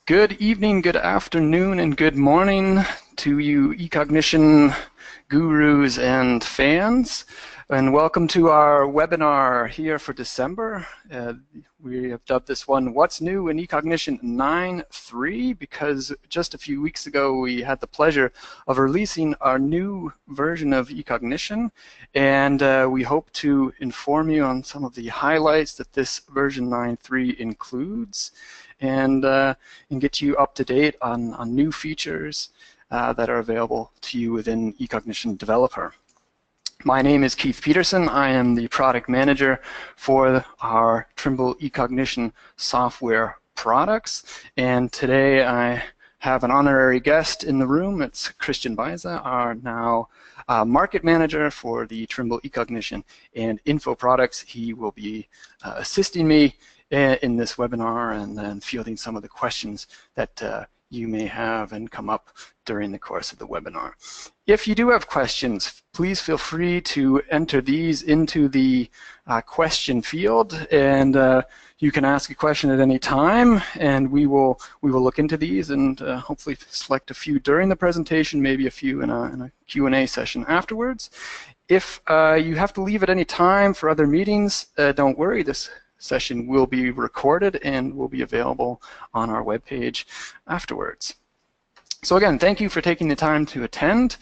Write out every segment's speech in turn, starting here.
Good evening, good afternoon, and good morning to you eCognition gurus and fans. And welcome to our webinar here for December. We have dubbed this one, What's New in eCognition 9.3, because just a few weeks ago we had the pleasure of releasing our new version of eCognition, and we hope to inform you on some of the highlights that this version 9.3 includes, and get you up to date on new features that are available to you within eCognition Developer. My name is Keith Peterson. I am the product manager for our Trimble eCognition software products, and today I have an honorary guest in the room. It's Christian Beiza, our now market manager for the Trimble eCognition and info products. He will be assisting me in this webinar and then fielding some of the questions that you may have and come up during the course of the webinar. If you do have questions, please feel free to enter these into the question field, and you can ask a question at any time, and we will look into these and hopefully select a few during the presentation, maybe a few in a Q&A session afterwards. If you have to leave at any time for other meetings, don't worry. This session will be recorded and will be available on our webpage afterwards. So again, thank you for taking the time to attend.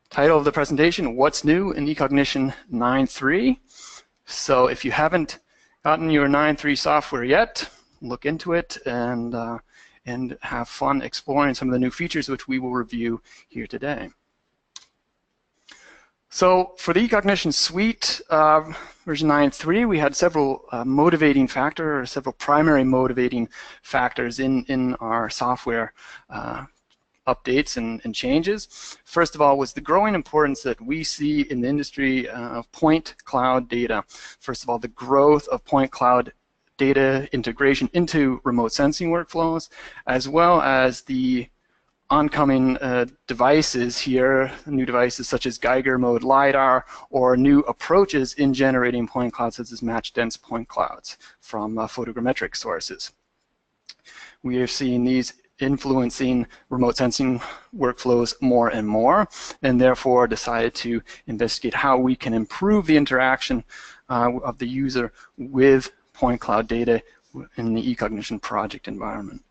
Title of the presentation, What's New in eCognition 9.3. So if you haven't gotten your 9.3 software yet, look into it and have fun exploring some of the new features which we will review here today. So for the eCognition suite version 9.3, we had several several primary motivating factors in our software updates and changes. First of all was the growing importance that we see in the industry of point cloud data. First of all, the growth of point cloud data integration into remote sensing workflows, as well as the oncoming devices here, new devices such as Geiger mode LiDAR, or new approaches in generating point clouds such as match-dense point clouds from photogrammetric sources. We are seeing these influencing remote sensing workflows more and more, and therefore decided to investigate how we can improve the interaction of the user with point cloud data in the eCognition project environment.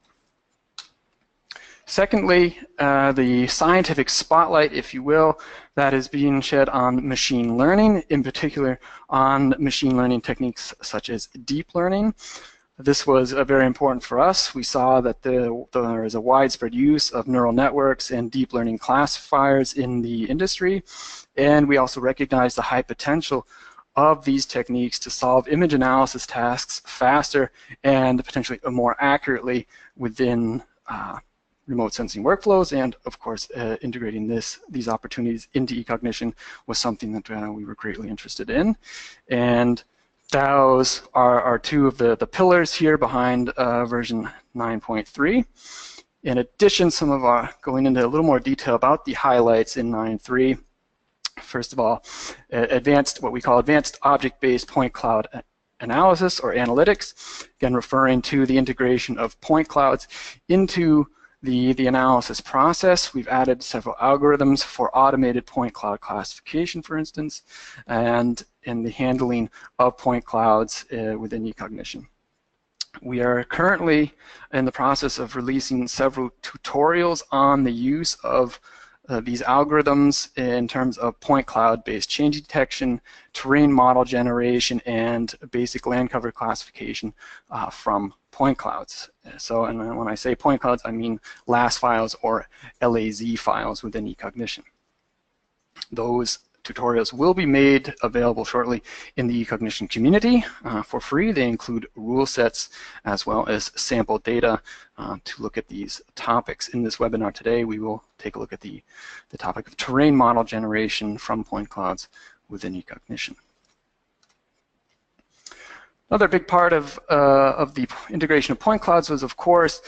Secondly, the scientific spotlight, if you will, that is being shed on machine learning, in particular on machine learning techniques such as deep learning. This was very important for us. We saw that there is a widespread use of neural networks and deep learning classifiers in the industry, and we also recognize the high potential of these techniques to solve image analysis tasks faster and potentially more accurately within remote sensing workflows, and of course integrating these opportunities into eCognition was something that we were greatly interested in. And those are two of the pillars here behind version 9.3. In addition, some of our going into a little more detail about the highlights in 9.3. First of all, what we call advanced object-based point cloud analysis or analytics, again referring to the integration of point clouds into the analysis process. We've added several algorithms for automated point cloud classification, for instance, and in the handling of point clouds within eCognition. We are currently in the process of releasing several tutorials on the use of these algorithms in terms of point cloud-based change detection, terrain model generation, and basic land cover classification from point clouds. So, and when I say point clouds, I mean LAS files or LAZ files within eCognition. Those tutorials will be made available shortly in the eCognition community for free. They include rule sets as well as sample data to look at these topics. In this webinar today, we will take a look at the topic of terrain model generation from point clouds within eCognition. Another big part of the integration of point clouds was, of course,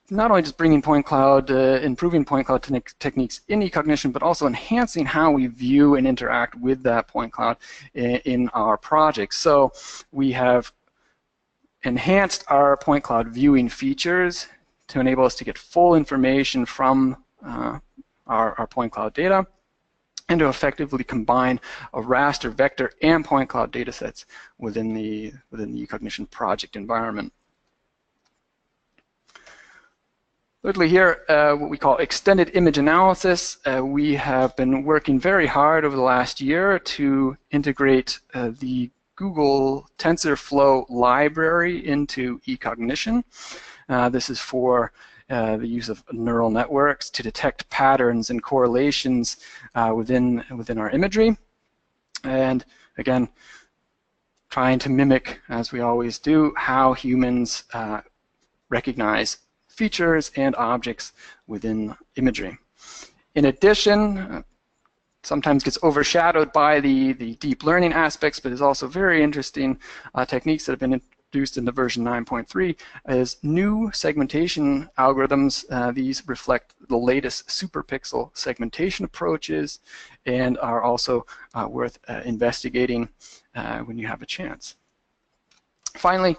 not only just bringing point cloud, improving point cloud techniques in eCognition, but also enhancing how we view and interact with that point cloud in our projects. So we have enhanced our point cloud viewing features to enable us to get full information from our point cloud data, and to effectively combine a raster, vector, and point cloud data sets within the eCognition project environment. Thirdly here, what we call extended image analysis. We have been working very hard over the last year to integrate the Google TensorFlow library into eCognition. This is for the use of neural networks to detect patterns and correlations within our imagery. And again, trying to mimic, as we always do, how humans recognize features and objects within imagery. In addition, sometimes gets overshadowed by the deep learning aspects, but is also very interesting techniques that have been introduced into version 9.3 is new segmentation algorithms. These reflect the latest superpixel segmentation approaches and are also worth investigating when you have a chance. Finally,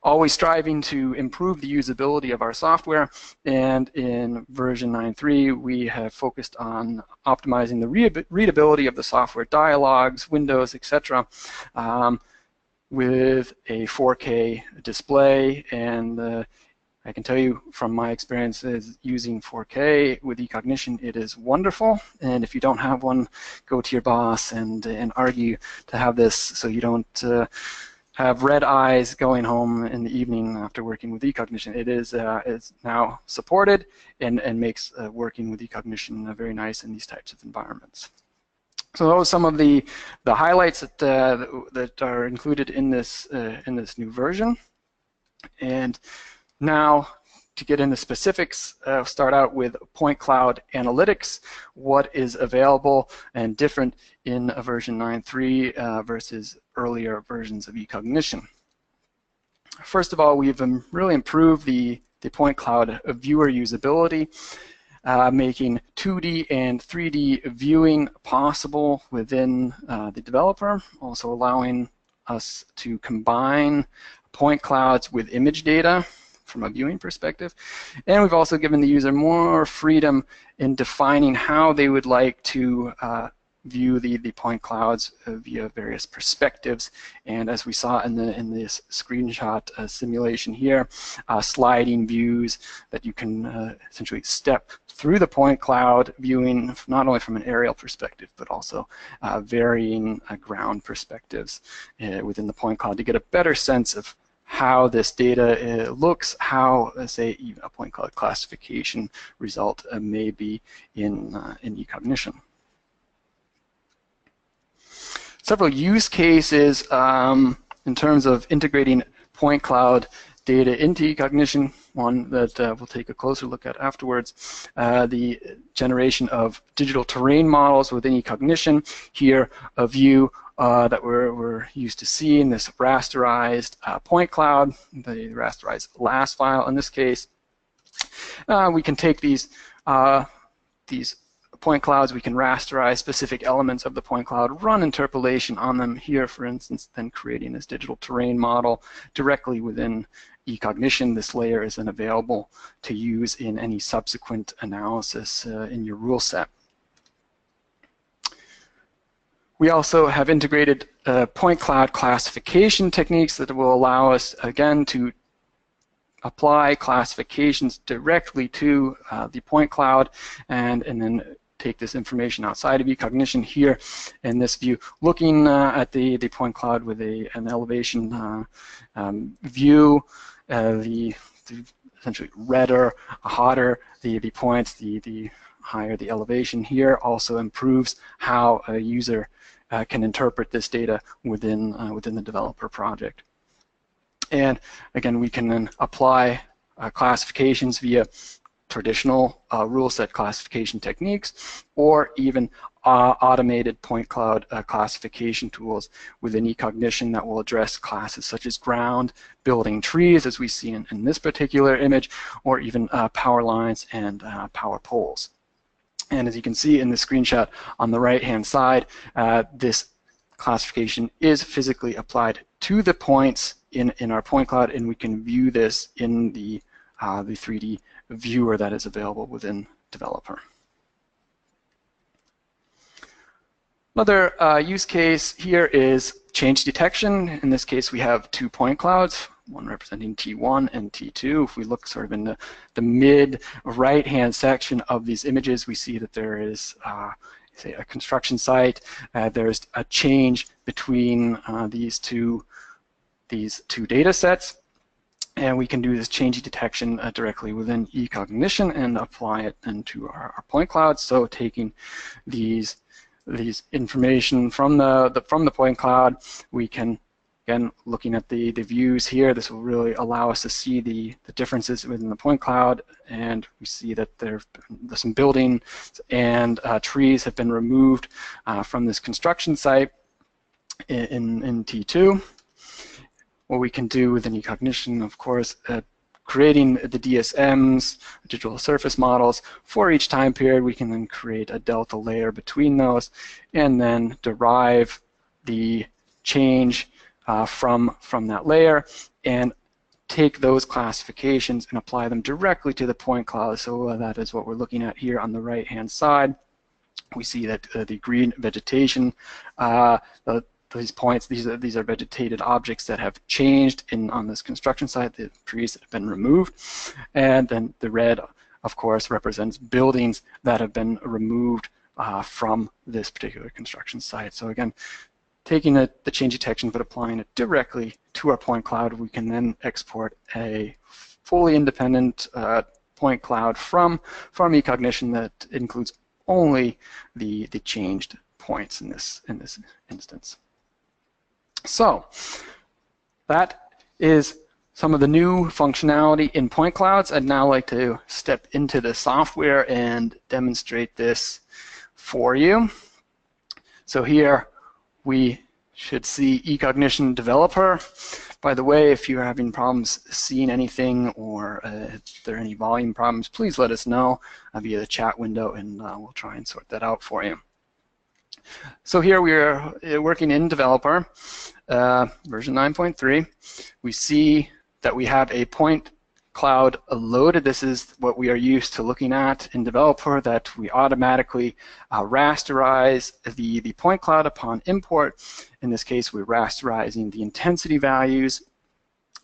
always striving to improve the usability of our software, and in version 9.3 we have focused on optimizing the readability of the software dialogues, windows, etc. With a 4K display, and I can tell you from my experiences using 4K with eCognition, it is wonderful. And if you don't have one, go to your boss and argue to have this so you don't have red eyes going home in the evening after working with eCognition. It is now supported and makes working with eCognition very nice in these types of environments. So those are some of the highlights that are included in this new version. And now to get into specifics, I'll start out with point cloud analytics, what is available and different in version 9.3 versus earlier versions of eCognition. First of all, we've really improved the point cloud viewer usability, making 2D and 3D viewing possible within the developer, also allowing us to combine point clouds with image data from a viewing perspective. And we've also given the user more freedom in defining how they would like to view the point clouds via various perspectives. And as we saw in this screenshot simulation here, sliding views that you can essentially step through the point cloud, viewing not only from an aerial perspective, but also varying ground perspectives within the point cloud to get a better sense of how this data looks, how, say, even a point cloud classification result may be in eCognition. Several use cases in terms of integrating point cloud data into eCognition, one that we'll take a closer look at afterwards, the generation of digital terrain models within eCognition. Here, a view that we're used to seeing, this rasterized point cloud, the rasterized LAS file in this case. We can take these point clouds, we can rasterize specific elements of the point cloud, run interpolation on them here, for instance, then creating this digital terrain model directly within eCognition. This layer is then available to use in any subsequent analysis in your rule set. We also have integrated point cloud classification techniques that will allow us, again, to apply classifications directly to the point cloud and then take this information outside of eCognition. Here in this view, looking at the point cloud with an elevation view, the essentially redder, hotter the points, the higher the elevation here also improves how a user can interpret this data within the developer project. And again, we can then apply classifications via traditional rule set classification techniques, or even automated point cloud classification tools within eCognition that will address classes such as ground, building, trees, as we see in this particular image, or even power lines and power poles. And as you can see in the screenshot on the right-hand side, this classification is physically applied to the points in our point cloud, and we can view this in the 3D viewer that is available within Developer. Another use case here is change detection. In this case, we have 2 point clouds, one representing T1 and T2. If we look sort of in the mid right-hand section of these images, we see that there is say a construction site. There's a change between these two data sets, and we can do this change detection directly within eCognition and apply it into our point cloud. So taking these information from the point cloud, we can, again, looking at the views here, this will really allow us to see the differences within the point cloud, and we see that there's some buildings and trees have been removed from this construction site in T2. What we can do within eCognition, of course, creating the DSMs, digital surface models, for each time period, we can then create a delta layer between those and then derive the change from that layer and take those classifications and apply them directly to the point cloud. So that is what we're looking at here on the right-hand side. We see that the green vegetation, these points, these are vegetated objects that have changed on this construction site, the trees that have been removed, and then the red, of course, represents buildings that have been removed from this particular construction site. So again, taking the change detection but applying it directly to our point cloud, we can then export a fully independent point cloud from eCognition that includes only the changed points in this instance. So that is some of the new functionality in point clouds. I'd now like to step into the software and demonstrate this for you. So here we should see eCognition Developer. By the way, if you're having problems seeing anything or if there are any volume problems, please let us know via the chat window, and we'll try and sort that out for you. So here we are working in Developer, version 9.3. We see that we have a point cloud loaded. This is what we are used to looking at in Developer, that we automatically rasterize the point cloud upon import. In this case, we're rasterizing the intensity values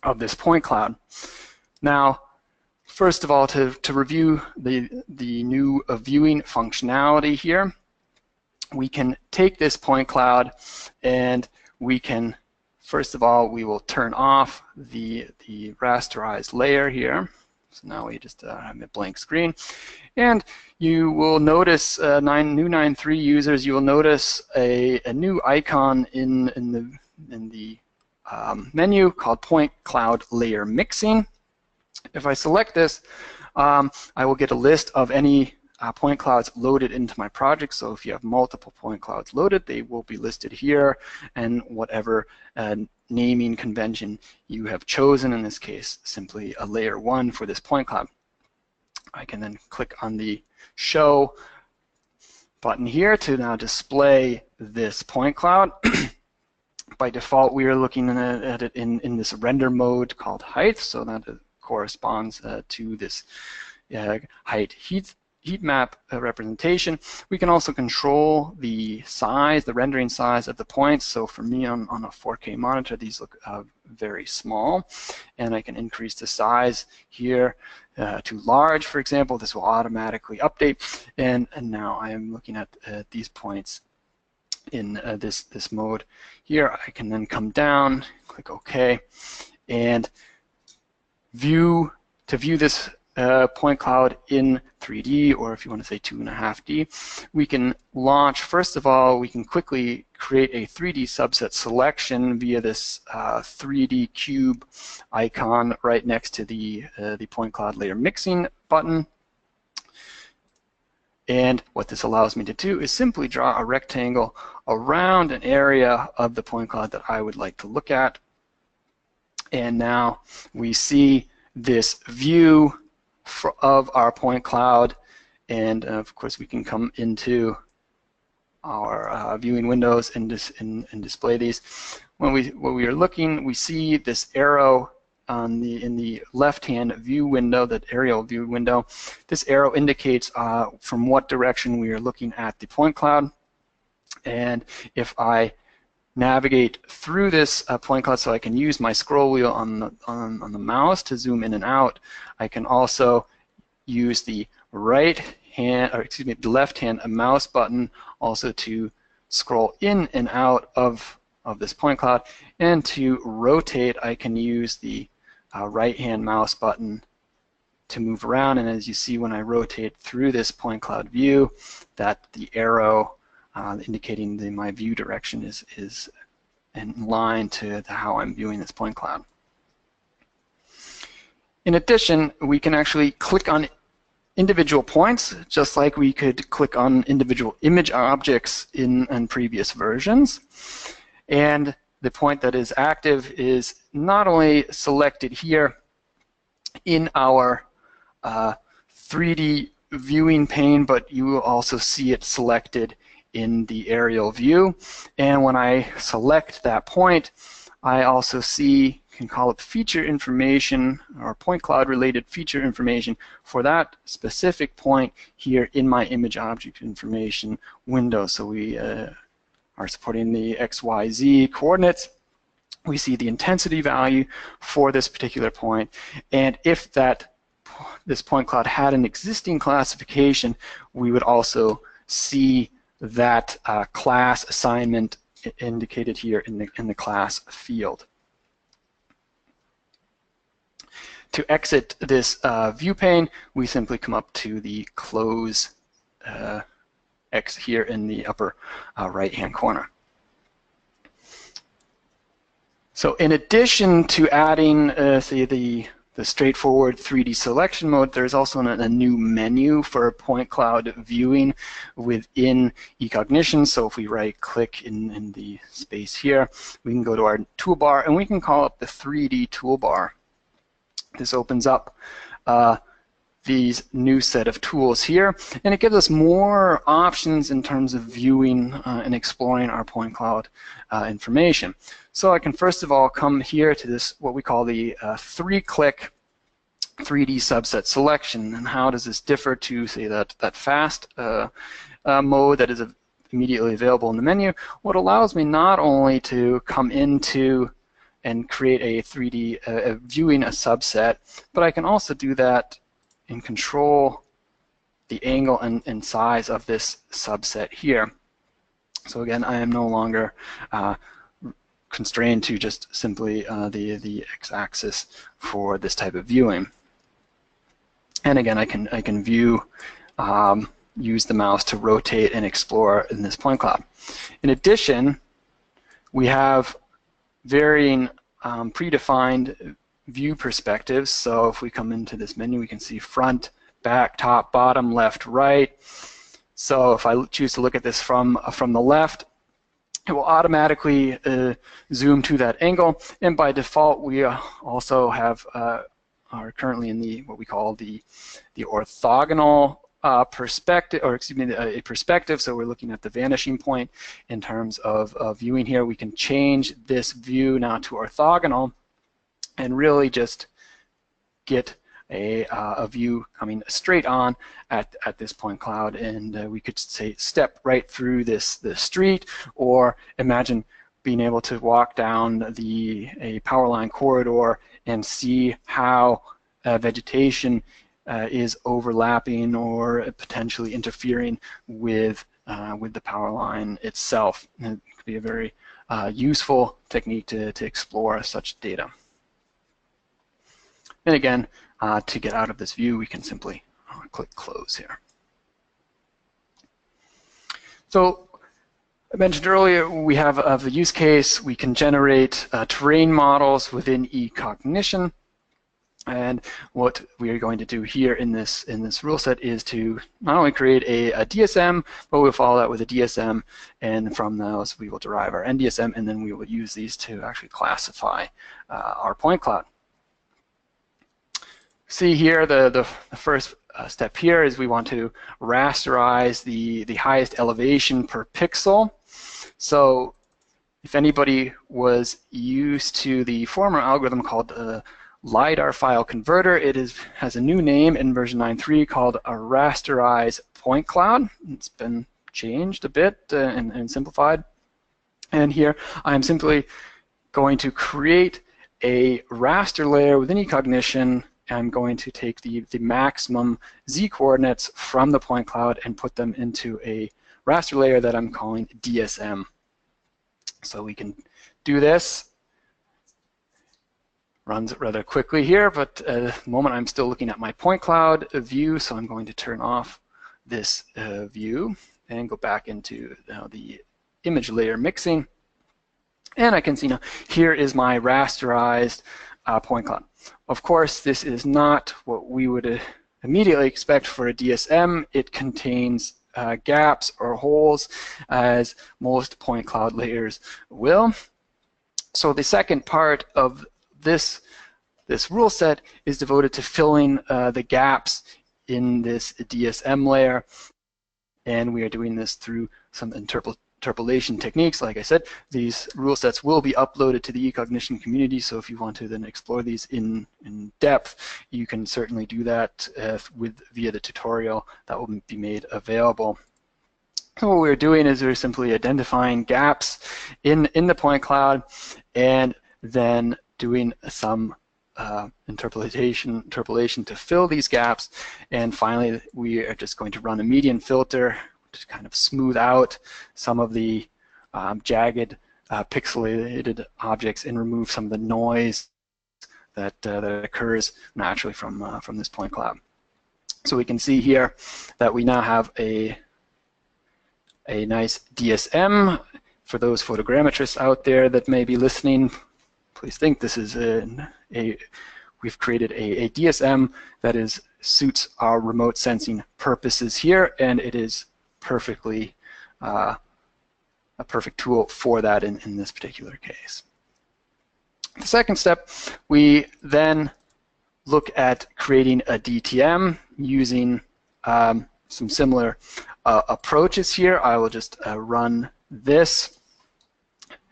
of this point cloud. Now, first of all, to review the new viewing functionality here, we can take this point cloud and we can, first of all, we will turn off the rasterized layer here. So now we just have a blank screen. And you will notice, new 9.3 users, you will notice a new icon in the menu called Point Cloud Layer Mixing. If I select this, I will get a list of any point clouds loaded into my project. So if you have multiple point clouds loaded, they will be listed here, and whatever naming convention you have chosen, in this case simply a layer 1 for this point cloud. I can then click on the Show button here to now display this point cloud. By default, we are looking at it in this render mode called height, so that corresponds to this height heat map representation. We can also control the size, the rendering size of the points. So for me on a 4K monitor, these look very small, and I can increase the size here to large, for example. This will automatically update, and now I am looking at these points in this mode here. I can then come down, click OK, and view this point cloud in 3D, or if you want to say 2.5D, we can launch. First of all, we can quickly create a 3D subset selection via this 3D cube icon right next to the point cloud layer mixing button. And what this allows me to do is simply draw a rectangle around an area of the point cloud that I would like to look at. And now we see this view of our point cloud, and of course we can come into our viewing windows and display these. when we are looking, we see this arrow on in the left-hand view window, that aerial view window. This arrow indicates from what direction we are looking at the point cloud. And if I navigate through this point cloud, so I can use my scroll wheel on the mouse to zoom in and out, I can also use the the left-hand mouse button also to scroll in and out of this point cloud. And to rotate, I can use the right-hand mouse button to move around. And as you see, when I rotate through this point cloud view, that the arrow indicating my view direction is in line to how I'm viewing this point cloud. In addition, we can actually click on individual points, just like we could click on individual image objects in previous versions. And the point that is active is not only selected here in our 3D viewing pane, but you will also see it selected in the aerial view. And when I select that point, I also can call it feature information or point cloud related feature information for that specific point here in my image object information window. So we are supporting the XYZ coordinates. We see the intensity value for this particular point, and if this point cloud had an existing classification, we would also see that class assignment indicated here in the class field. To exit this view pane, we simply come up to the close X here in the upper right-hand corner. So in addition to adding, say, the straightforward 3D selection mode, there's also a new menu for point cloud viewing within eCognition. So if we right-click in the space here, we can go to our toolbar and we can call up the 3D toolbar. This opens up these new set of tools here, and it gives us more options in terms of viewing and exploring our point cloud information. So I can first of all come here to this, what we call the 3-click 3D subset selection. And how does this differ to, say, that fast mode that is immediately available in the menu? What allows me not only to come into and create a 3D viewing a subset, but I can also do that and control the angle and size of this subset here. So again, I am no longer constrained to just simply the x-axis for this type of viewing. And again, I can view, use the mouse to rotate and explore in this point cloud. In addition, we have varying predefined view perspectives. So if we come into this menu, we can see front, back, top, bottom, left, right. So if I choose to look at this from the left, it will automatically zoom to that angle. And by default, we also have are currently in the what we call the orthogonal perspective, or excuse me, a perspective. So we're looking at the vanishing point in terms of viewing here. We can change this view now to orthogonal and really just get a view coming straight on at this point cloud, and we could say step right through this street, or imagine being able to walk down a power line corridor and see how vegetation is overlapping or potentially interfering with the power line itself. And it could be a very useful technique to explore such data. And again, to get out of this view, we can simply click close here. So I mentioned earlier, we have a use case. We can generate terrain models within eCognition. And what we are going to do here in this rule set is to not only create a DSM, but we'll follow that with a DSM, and from those we will derive our NDSM, and then we will use these to actually classify our point cloud. See here, the first step here is we want to rasterize the highest elevation per pixel. So if anybody was used to the former algorithm called LiDAR file converter, it has a new name in version 9.3 called a rasterized point cloud. It's been changed a bit and simplified. And here I'm simply going to create a raster layer within eCognition. I'm going to take the maximum z coordinates from the point cloud and put them into a raster layer that I'm calling DSM. So we can do this. Runs rather quickly here, but at the moment I'm still looking at my point cloud view, so I'm going to turn off this view and go back into the image layer mixing. And I can see now here is my rasterized point cloud. Of course, this is not what we would immediately expect for a DSM. It contains gaps or holes, as most point cloud layers will. So the second part of this rule set is devoted to filling the gaps in this DSM layer, and we are doing this through some interpolation techniques. Like I said, these rule sets will be uploaded to the eCognition community, so if you want to then explore these in depth, you can certainly do that via the tutorial that will be made available. So what we're doing is we're simply identifying gaps in the point cloud and then doing some interpolation to fill these gaps, and finally we are just going to run a median filter to kind of smooth out some of the jagged pixelated objects and remove some of the noise that occurs naturally from this point cloud. So we can see here that we now have a nice DSM. For those photogrammetrists out there that may be listening, please think this is we've created a DSM that suits our remote sensing purposes here, and it is perfectly a perfect tool for that in this particular case. The second step, we then look at creating a DTM using some similar approaches here. I will just run this.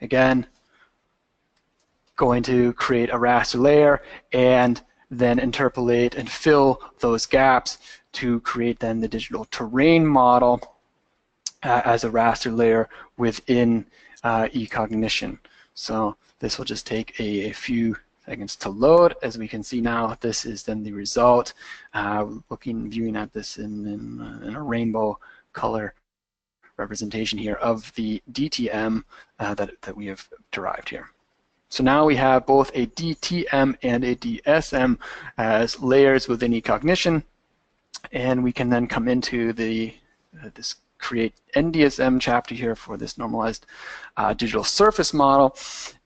Again, going to create a raster layer and then interpolate and fill those gaps to create then the digital terrain model as a raster layer within eCognition. So this will just take a few seconds to load. As we can see now, this is then the result. Viewing at this in a rainbow color representation here of the DTM that we have derived here. So now we have both a DTM and a DSM as layers within eCognition, and we can then come into this create NDSM chapter here for this normalized digital surface model.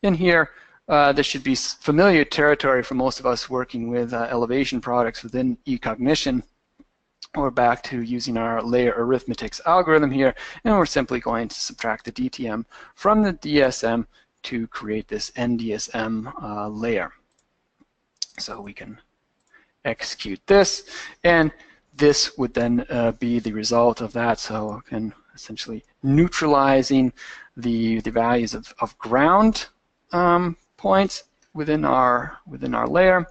In here, this should be familiar territory for most of us working with elevation products within eCognition. We're back to using our layer arithmetics algorithm here, and we're simply going to subtract the DTM from the DSM to create this NDSM layer. So we can execute this, and this would then be the result of that. So again, essentially neutralizing the values of ground points within our layer,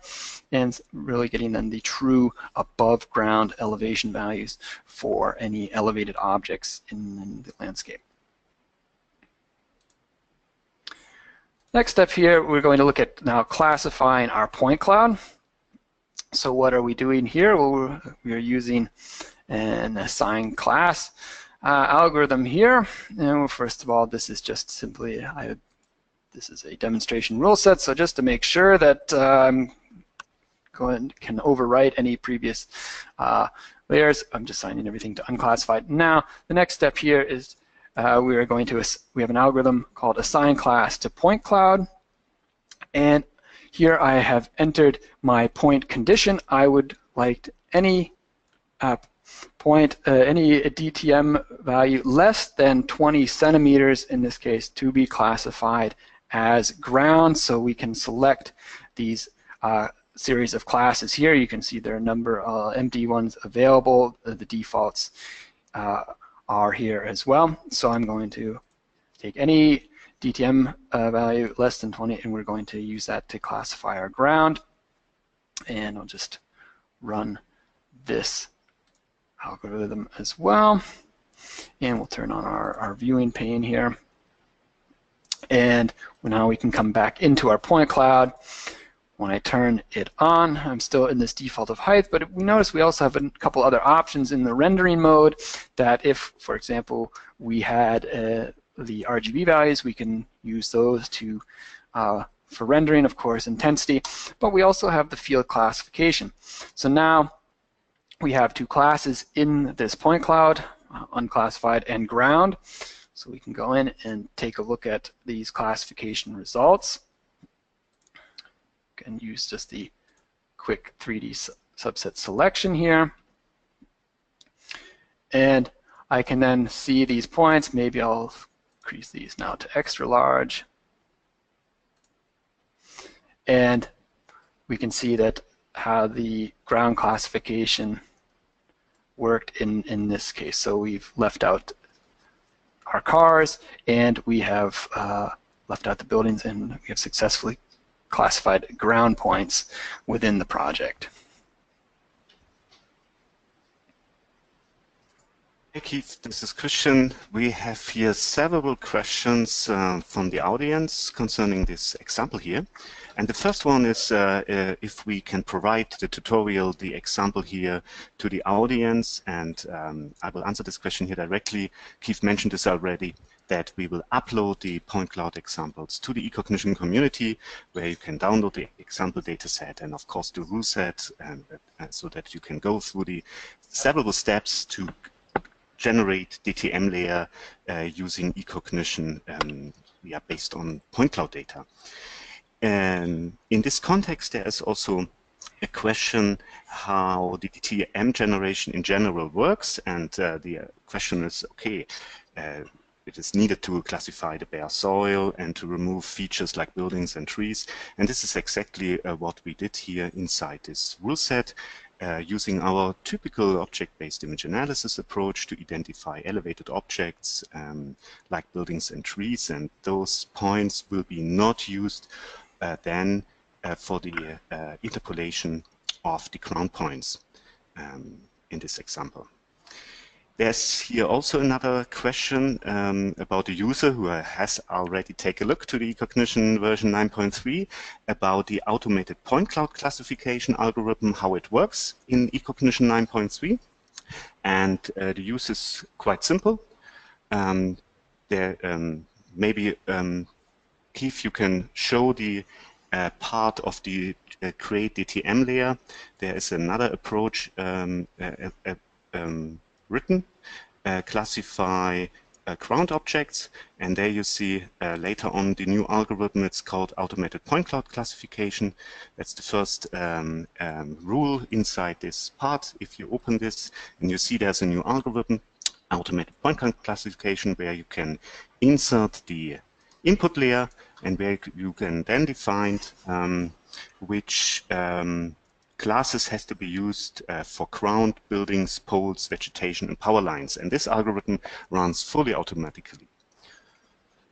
and really getting then the true above ground elevation values for any elevated objects in the landscape. Next step here, we're going to look at now classifying our point cloud. So what are we doing here? Well, we're using an assign class algorithm here. And first of all, this is just simply this is a demonstration rule set. So just to make sure that can overwrite any previous layers, I'm just assigning everything to unclassified. Now, the next step here is we have an algorithm called assign class to point cloud, and here I have entered my point condition. I would like any point, any DTM value less than 20 centimeters in this case to be classified as ground. So we can select these series of classes here. You can see there are a number of empty ones available. The defaults are here as well. So I'm going to take any DTM value less than 20, and we're going to use that to classify our ground. And I'll just run this algorithm as well. And we'll turn on our viewing pane here. And now we can come back into our point cloud. When I turn it on, I'm still in this default of height, but we notice we also have a couple other options in the rendering mode that if, for example, we had the RGB values, we can use those to for rendering, of course, intensity, but we also have the field classification. So now we have two classes in this point cloud, unclassified and ground. So we can go in and take a look at these classification results. And use just the quick 3D subset selection here. And I can then see these points. Maybe I'll increase these now to extra large. And we can see that how the ground classification worked in this case. So we've left out our cars, and we have left out the buildings, and we have successfully classified ground points within the project. Hey Keith, this is Christian. We have here several questions from the audience concerning this example here. And the first one is if we can provide the tutorial, the example here to the audience. And I will answer this question here directly. Keith mentioned this already, that we will upload the point cloud examples to the eCognition community, where you can download the example dataset and of course the rule set, and so that you can go through the several steps to generate DTM layer using eCognition based on point cloud data. And in this context, there is also a question how the DTM generation in general works, and the question is, okay, it is needed to classify the bare soil and to remove features like buildings and trees, and this is exactly what we did here inside this rule set, using our typical object-based image analysis approach to identify elevated objects like buildings and trees, and those points will be not used then for the interpolation of the ground points in this example. There's here also another question about a user who has already taken a look to the eCognition version 9.3 about the automated point cloud classification algorithm, how it works in eCognition 9.3. And the use is quite simple. Maybe Keith, you can show the part of the create DTM layer. There is another approach written, classify ground objects, and there you see later on the new algorithm. It's called automated point cloud classification. That's the first rule inside this part. If you open this and you see there's a new algorithm, automated point cloud classification, where you can insert the input layer and where you can then define which classes has to be used for ground, buildings, poles, vegetation, and power lines. And this algorithm runs fully automatically.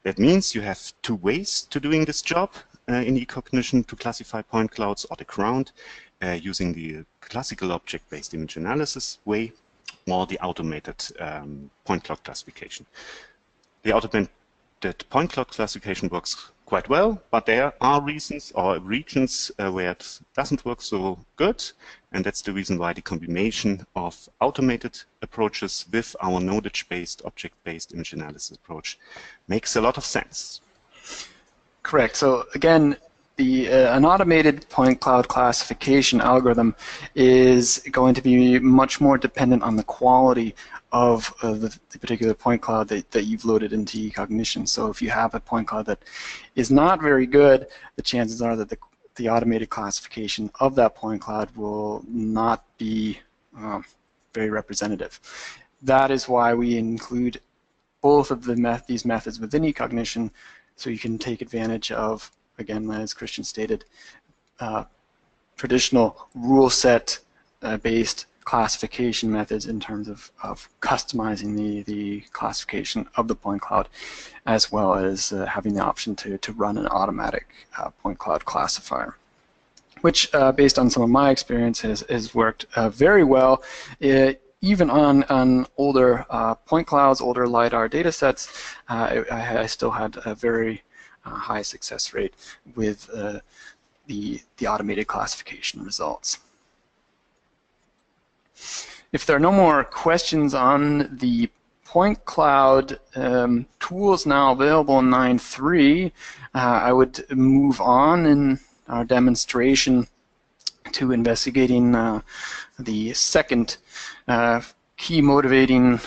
That means you have two ways to doing this job in eCognition to classify point clouds or the ground, using the classical object-based image analysis way or the automated point cloud classification. The automated point cloud classification works quite well, but there are reasons or regions where it doesn't work so good, and that's the reason why the combination of automated approaches with our knowledge-based, object-based image analysis approach makes a lot of sense. Correct. So again, an automated point cloud classification algorithm is going to be much more dependent on the quality of the particular point cloud that you've loaded into eCognition. So if you have a point cloud that is not very good, the chances are that the automated classification of that point cloud will not be very representative. That is why we include both of these methods within eCognition, so you can take advantage of, again, as Christian stated, traditional rule set based classification methods in terms of customizing the classification of the point cloud, as well as having the option to run an automatic point cloud classifier, which based on some of my experience has worked very well. Even on older point clouds, older LiDAR data sets, I still had a very high success rate with the automated classification results. If there are no more questions on the point cloud tools now available in 9.3, I would move on in our demonstration to investigating the second key motivating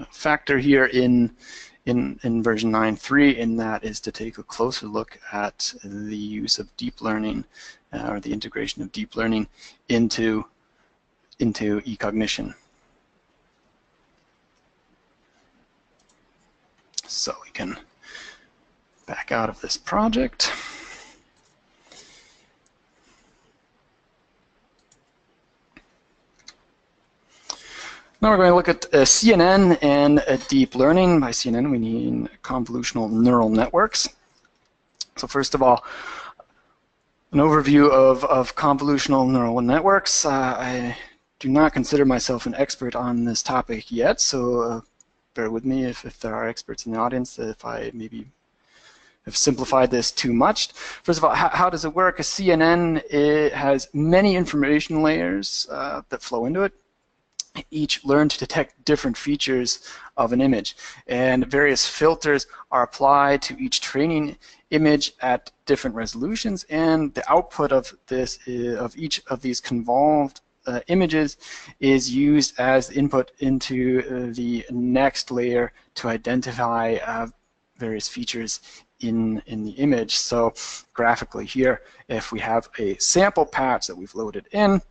factor here in version 9.3, and that is to take a closer look at the use of deep learning or the integration of deep learning into eCognition. So we can back out of this project. Now we're going to look at CNN and deep learning. By CNN we mean convolutional neural networks. So first of all, an overview of convolutional neural networks. I do not consider myself an expert on this topic yet, so bear with me if there are experts in the audience, if I maybe have simplified this too much. First of all, how does it work? A CNN, it has many information layers that flow into it. Each learn to detect different features of an image, and various filters are applied to each training image at different resolutions, and the output of this of each of these convolved images is used as input into the next layer to identify various features in the image. So graphically here, if we have a sample patch that we've loaded in,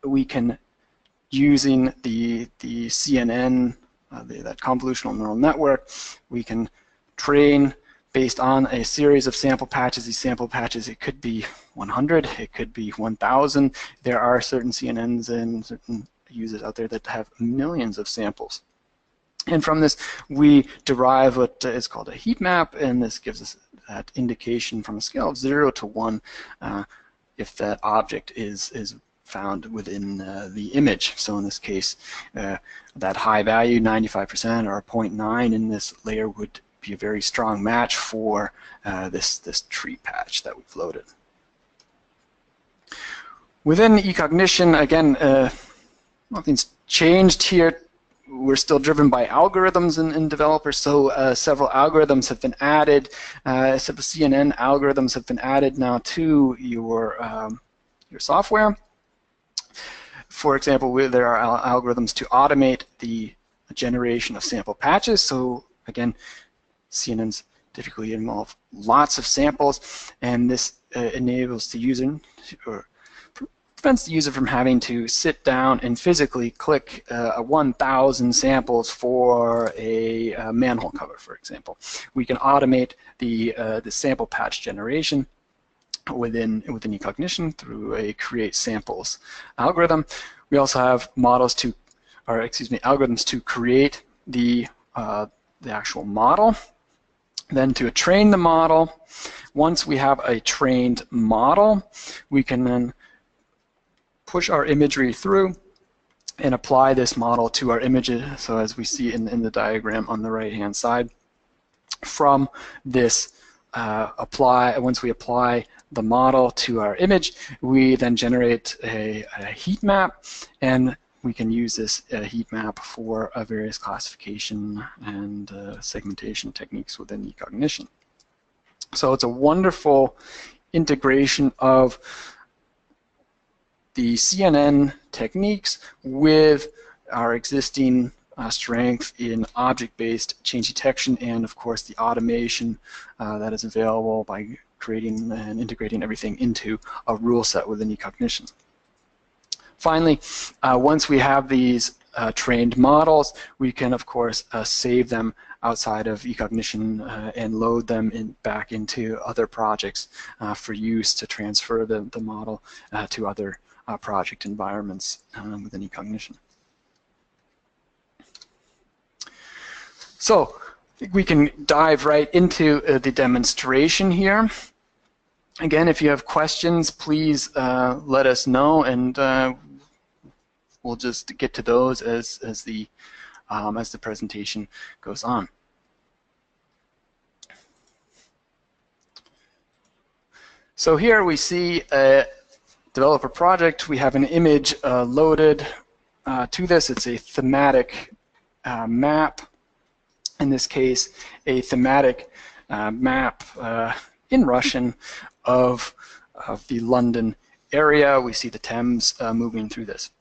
we can, using the CNN, that convolutional neural network, we can train based on a series of sample patches. These sample patches, it could be 100, it could be 1,000. There are certain CNNs and certain users out there that have millions of samples. And from this, we derive what is called a heat map, and this gives us that indication from a scale of 0 to 1 if that object is found within the image. So in this case, that high value, 95% or 0.9 in this layer, would be a very strong match for this tree patch that we've loaded. Within eCognition, again, nothing's changed here. We're still driven by algorithms in developers, so several algorithms have been added. Several CNN algorithms have been added now to your software. For example, there are algorithms to automate the generation of sample patches. So again, CNNs typically involve lots of samples, and this enables the user, or prevents the user from having to sit down and physically click 1,000 samples for a manhole cover, for example. We can automate the sample patch generation within eCognition through a create samples algorithm. We also have algorithms to create the actual model, then to train the model. Once we have a trained model, we can then push our imagery through and apply this model to our images. So as we see in the diagram on the right-hand side, from this once we apply the model to our image, we then generate a heat map, and we can use this heat map for various classification and segmentation techniques within eCognition. So it's a wonderful integration of the CNN techniques with our existing strength in object-based change detection, and of course the automation that is available by creating and integrating everything into a rule set within eCognition. Finally, once we have these trained models, we can of course save them outside of eCognition and load them back into other projects for use to transfer the model to other project environments within eCognition. So I think we can dive right into the demonstration here. Again, if you have questions, please let us know, and we'll just get to those as the presentation goes on. So here we see a developer project. We have an image loaded to this. It's a thematic map. In this case, a thematic map in Russian of the London area. We see the Thames moving through this.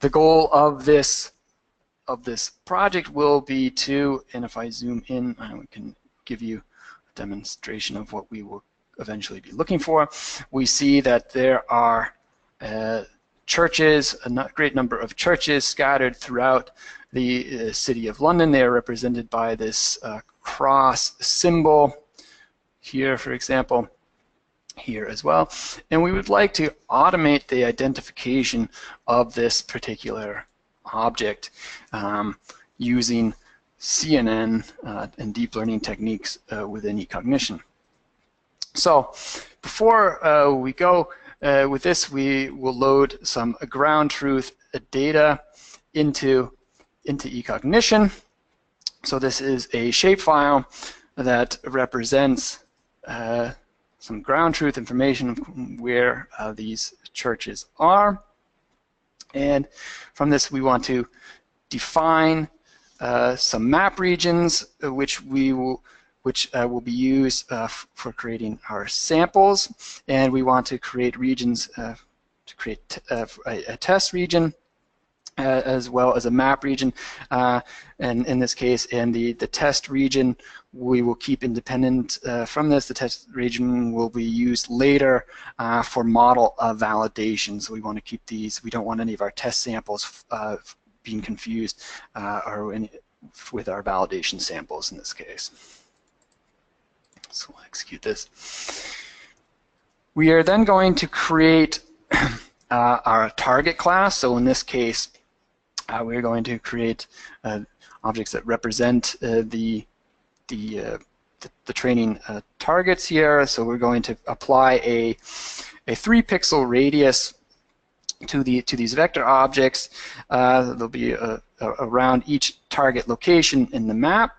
The goal of this project will be to, and if I zoom in, we can give you a demonstration of what we will eventually be looking for. We see that there are churches, a great number of churches scattered throughout the city of London. They are represented by this cross symbol here, for example, here as well. And we would like to automate the identification of this particular object using CNN and deep learning techniques within eCognition. So before we go with this, we will load some ground truth data into eCognition. So this is a shapefile that represents some ground truth information of where these churches are. And from this we want to define some map regions which will be used for creating our samples. And we want to create regions to create a test region as well as a map region, and in this case, in the test region, we will keep independent from this. The test region will be used later for model validation. So we want to keep these. We don't want any of our test samples being confused with our validation samples in this case. So we'll execute this. We are then going to create our target class. So in this case, we're going to create objects that represent the training targets here. So we're going to apply a 3-pixel radius to these vector objects. There'll be around each target location in the map,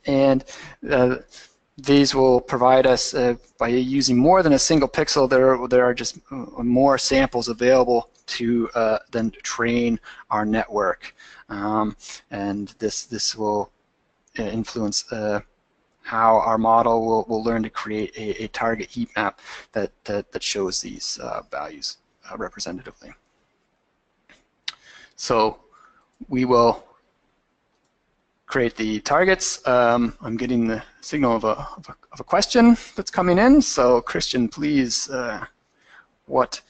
and these will provide us, by using more than a single pixel, there are just more samples available to then train our network. And this will influence how our model will learn to create a target heat map that shows these values representatively. So we will create the targets. I'm getting the signal of a question that's coming in. So Christian, please, what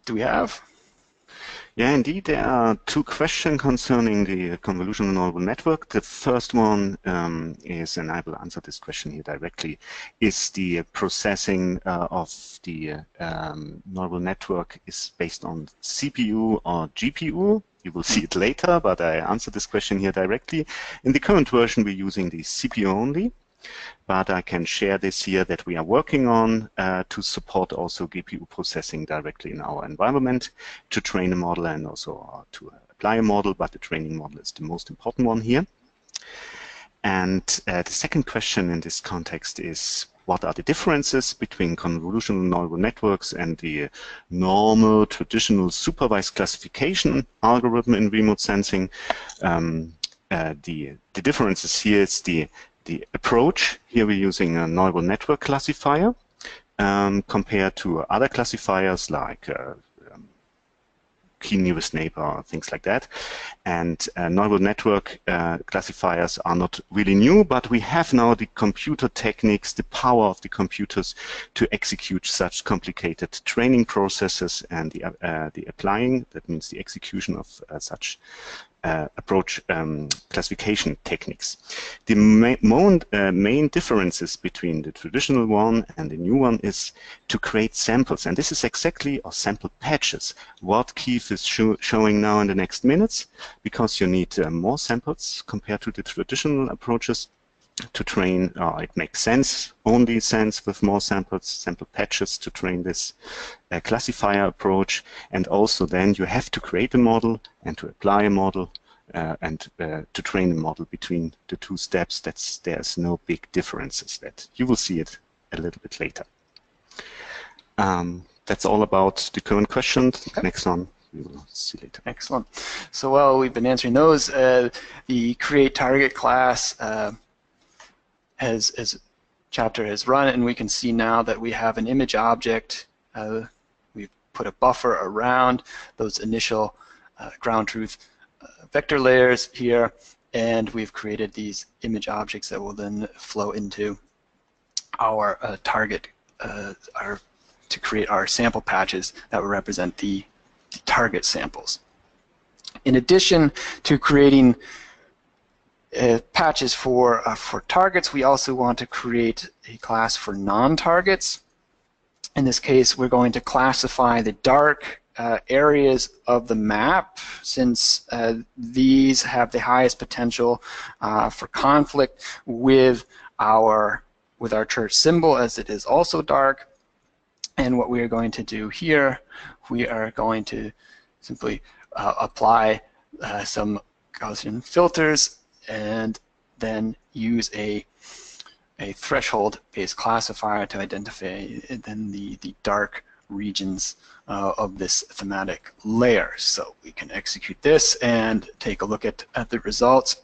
do we have? Yeah, indeed, there are 2 questions concerning the convolutional neural network. The first one is, and I will answer this question here directly, is the processing of the neural network is based on CPU or GPU. You will see it later, but I answer this question here directly. In the current version, we're using the CPU only, but I can share this here that we are working on to support also GPU processing directly in our environment to train a model and also to apply a model, but the training model is the most important one here. And the second question in this context is, what are the differences between convolutional neural networks and the normal traditional supervised classification algorithm in remote sensing? The differences here is the approach. Here we're using a neural network classifier compared to other classifiers like key nearest neighbor, things like that. And neural network classifiers are not really new, but we have now the computer techniques, the power of the computers to execute such complicated training processes, and the applying, that means the execution of such classification techniques. The main differences between the traditional one and the new one is to create samples, and this is exactly, or sample patches, what Keith is showing now in the next minutes, because you need more samples compared to the traditional approaches to train. It makes sense, only sense with more samples, sample patches to train this classifier approach, and also then you have to create a model and to apply a model and to train a model between the two steps. There's no big differences. That you will see it a little bit later. That's all about the current question. Okay. Next one we will see later. Excellent. So while we've been answering those, the create target class chapter has run, and we can see now that we have an image object. We've put a buffer around those initial ground truth vector layers here, and we've created these image objects that will then flow into our target, to create our sample patches that will represent the target samples. In addition to creating patches for targets, we also want to create a class for non-targets. In this case, we're going to classify the dark areas of the map, since these have the highest potential for conflict with our church symbol, as it is also dark. And what we are going to do here, we are going to simply apply some Gaussian filters and then use a threshold-based classifier to identify then the dark regions of this thematic layer. So we can execute this and take a look at the results.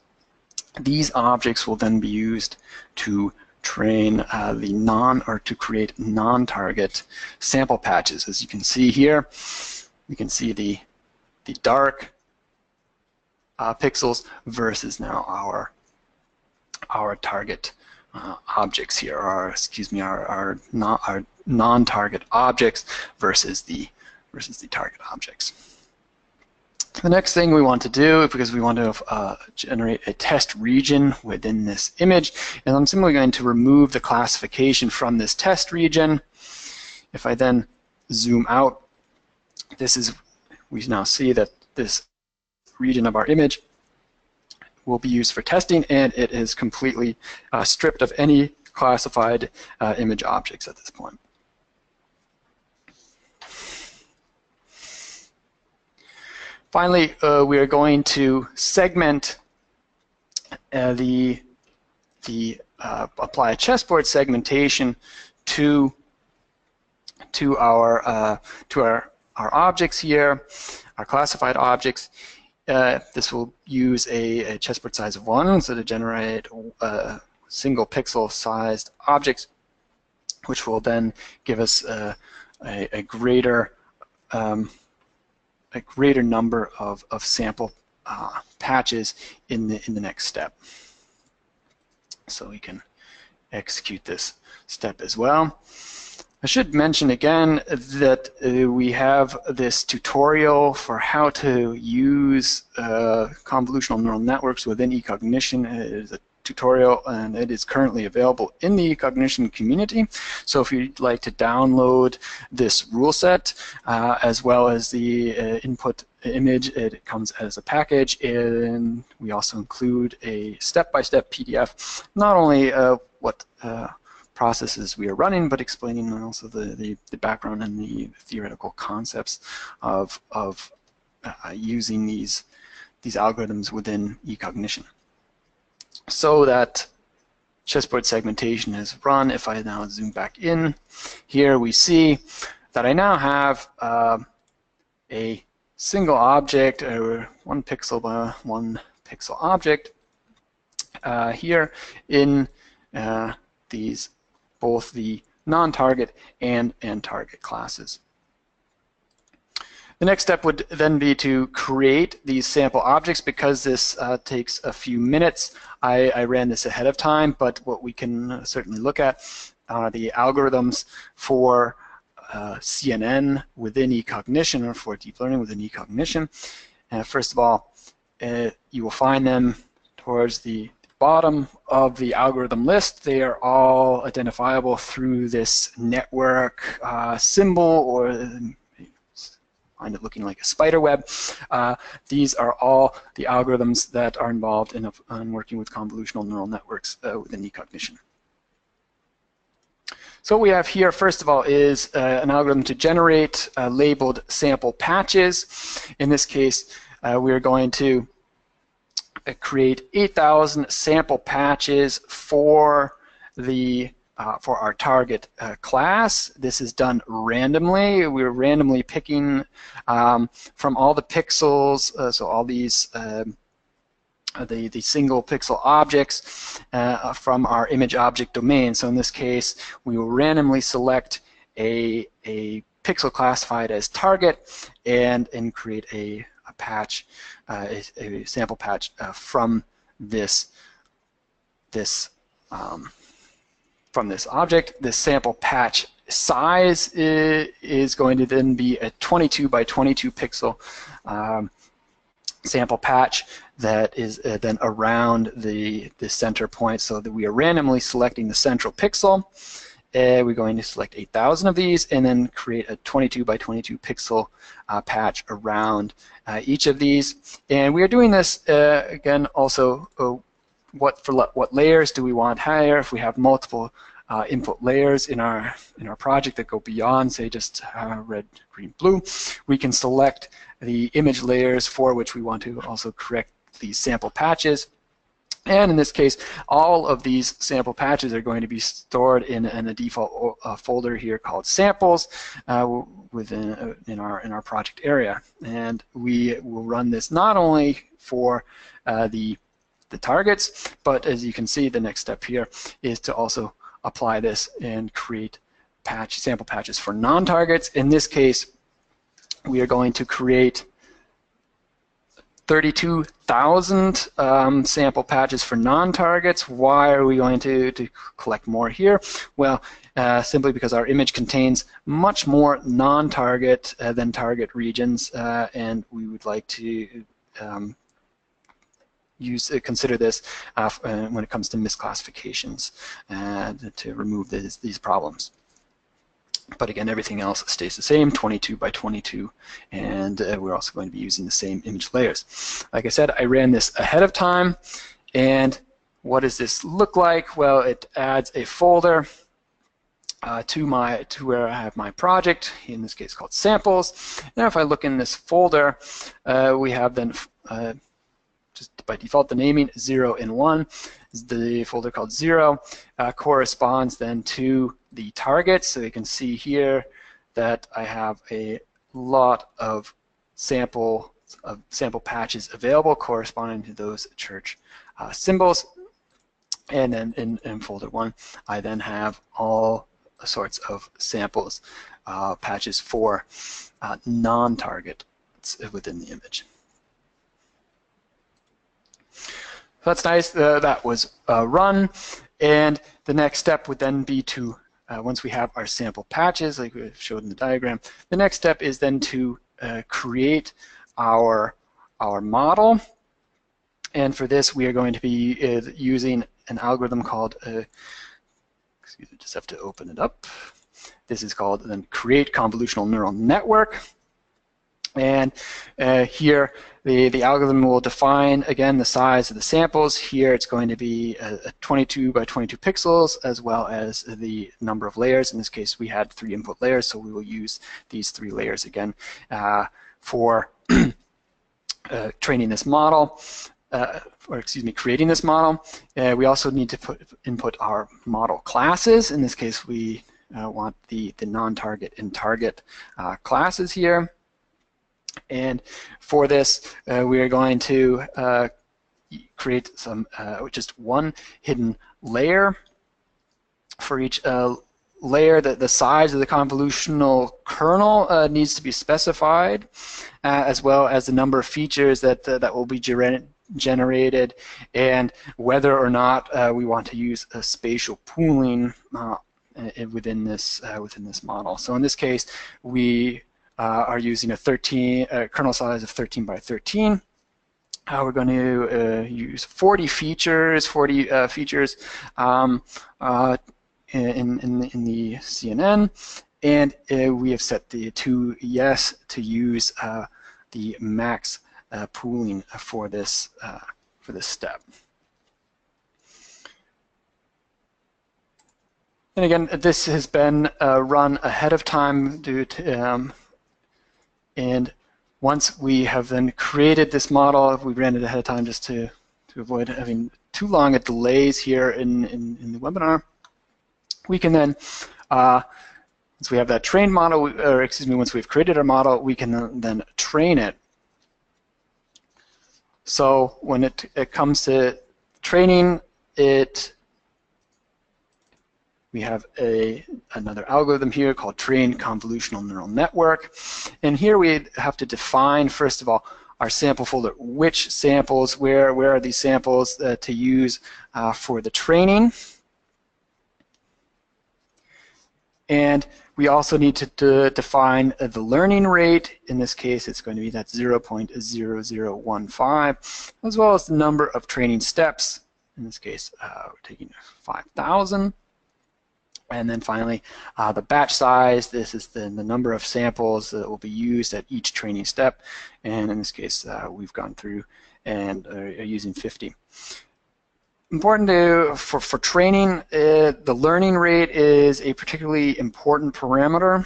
These objects will then be used to train to create non-target sample patches. As you can see here, we can see the dark pixels versus now our target objects here, or excuse me, our non-target objects versus the target objects. The next thing we want to do, because we want to generate a test region within this image, and I'm simply going to remove the classification from this test region. If I then zoom out, we now see that this region of our image will be used for testing, and it is completely stripped of any classified image objects at this point. Finally, we are going to segment apply a chessboard segmentation to our objects here, our classified objects. This will use a chessboard size of 1, so to generate single pixel sized objects, which will then give us a greater number of sample patches in the next step. So we can execute this step as well. I should mention again that we have this tutorial for how to use convolutional neural networks within eCognition. It is a tutorial, and it is currently available in the eCognition community. So if you'd like to download this rule set, as well as the input image, it comes as a package, and we also include a step-by-step PDF, not only what processes we are running, but explaining also the background and the theoretical concepts of using these algorithms within eCognition. So that chessboard segmentation is run. If I now zoom back in, here we see that I now have a single object, or 1 pixel by 1 pixel object here in both the non-target and target classes. The next step would then be to create these sample objects. Because this takes a few minutes, I ran this ahead of time, but what we can certainly look at are the algorithms for CNN within eCognition, or for deep learning within eCognition. First of all, you will find them towards the bottom of the algorithm list. They are all identifiable through this network symbol, or find it looking like a spider web. These are all the algorithms that are involved in working with convolutional neural networks within eCognition. So what we have here, first of all, is an algorithm to generate labeled sample patches. In this case, we're going to create 8,000 sample patches for our target class. This is done randomly. We're randomly picking from all the pixels, so all these the single pixel objects from our image object domain. So in this case, we will randomly select a pixel classified as target and create a patch, a sample patch from this object. This sample patch size is going to then be a 22 by 22 pixel sample patch that is then around the center point, so that we are randomly selecting the central pixel. We're going to select 8,000 of these and then create a 22 by 22 pixel patch around each of these. And we are doing this again also. What layers do we want higher? If we have multiple input layers in our project that go beyond, say, just red, green, blue, we can select the image layers for which we want to also correct these sample patches. And in this case, all of these sample patches are going to be stored in a default folder here called samples within in our project area. And we will run this not only for the targets, but as you can see, the next step here is to also apply this and create sample patches for non-targets. In this case, we are going to create 32,000 sample patches for non-targets. Why are we going to collect more here? Well, simply because our image contains much more non-target than target regions, and we would like to consider this when it comes to misclassifications to remove these problems. But again, everything else stays the same, 22 by 22, and we're also going to be using the same image layers. Like I said, I ran this ahead of time, and what does this look like? Well, it adds a folder to where I have my project, in this case called samples. Now if I look in this folder, we have then just by default the naming 0 and 1. The folder called 0 corresponds then to the target. So you can see here that I have a lot of sample patches available corresponding to those church symbols. And then in folder 1, I then have all sorts of samples patches for non-target within the image. So that's nice. That was run, and the next step would then be to, once we have our sample patches, like we showed in the diagram, the next step is then to create our model. And for this, we are going to be using an algorithm called, excuse me, just have to open it up. This is called then create convolutional neural network. And here, the algorithm will define, again, the size of the samples. Here it's going to be a 22 by 22 pixels, as well as the number of layers. In this case, we had 3 input layers, so we will use these 3 layers again for training this model, or excuse me, creating this model. We also need to input our model classes. In this case, we want the non-target and target classes here. And for this, we are going to create some just one hidden layer. For each layer, the size of the convolutional kernel needs to be specified, as well as the number of features that will be generated, and whether or not we want to use a spatial pooling within this model. So in this case, we are using a kernel size of 13 by 13, We're going to use 40 features, in the CNN, and we have set to yes to use the max pooling for this step. And again, this has been run ahead of time due to, and once we have then created this model, we ran it ahead of time just to avoid having too long a delays here in the webinar. We can then, once we have that trained model, or excuse me, once we've created our model, we can then train it. So when it comes to training, we have another algorithm here called trained convolutional neural network. And here we have to define, first of all, our sample folder. Which samples, where are these samples to use for the training? And we also need to define the learning rate. In this case, it's going to be that 0.0015, as well as the number of training steps. In this case, we're taking 5,000. And then finally, the batch size. This is the number of samples that will be used at each training step. And in this case, we've gone through and are using 50. Important for training, the learning rate is a particularly important parameter.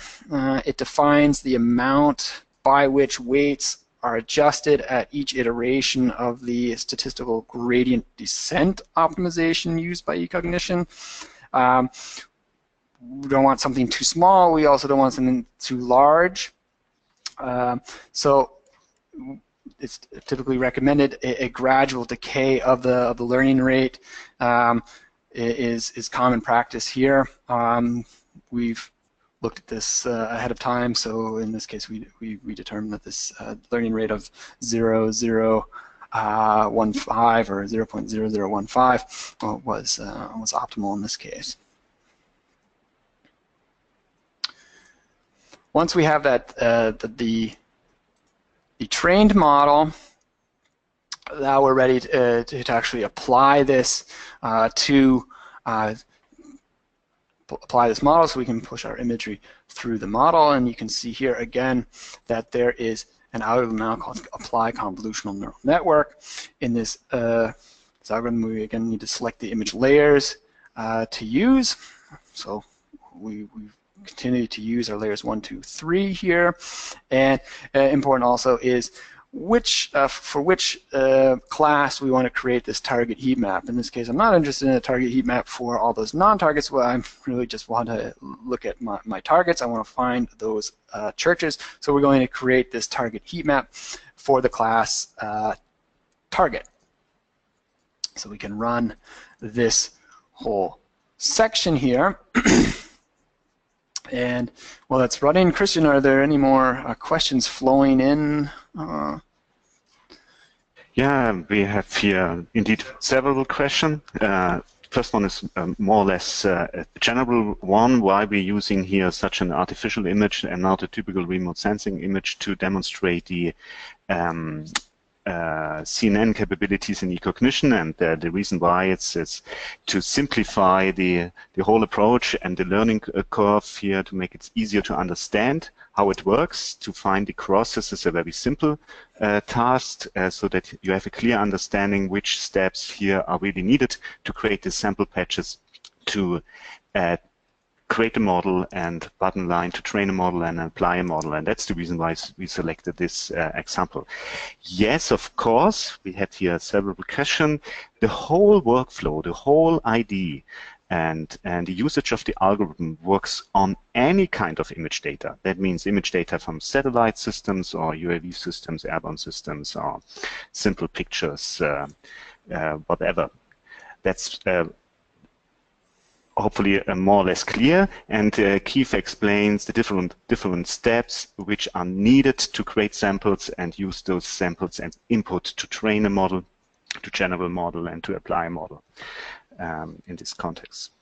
It defines the amount by which weights are adjusted at each iteration of the statistical gradient descent optimization used by eCognition. We don't want something too small. We also don't want something too large. So it's typically recommended a gradual decay of the learning rate is common practice here. We've looked at this ahead of time. So in this case, we determined that this learning rate of 0.0015 or 0.0015 was optimal in this case. Once we have that the trained model, now we're ready to actually apply this apply this model, so we can push our imagery through the model. And you can see here again that there is an algorithm now called apply convolutional neural network. In this algorithm, we again need to select the image layers to use. So we continue to use our layers 1, 2, 3 here. And important also is for which class we want to create this target heat map. In this case, I'm not interested in a target heat map for all those non-targets. Well, I really just want to look at my targets. I want to find those churches. So we're going to create this target heat map for the class target. So we can run this whole section here. And while that's running, Christian, are there any more questions flowing in? Yeah, we have here indeed several questions. First one is more or less a general one. Why we're using here such an artificial image and not a typical remote sensing image to demonstrate the CNN capabilities in eCognition, and the reason why it's to simplify the whole approach and the learning curve here, to make it easier to understand how it works. To find the crosses is a very simple task, so that you have a clear understanding which steps here are really needed to create the sample patches, to create a model, and bottom line to train a model and apply a model. And that's the reason why we selected this example. Yes, of course, we had here several questions. The whole workflow, the whole ID, and the usage of the algorithm works on any kind of image data. That means image data from satellite systems or UAV systems, airborne systems, or simple pictures, whatever. That's hopefully more or less clear, and Keith explains the different steps which are needed to create samples and use those samples and input to train a model, to generate a model, and to apply a model in this context.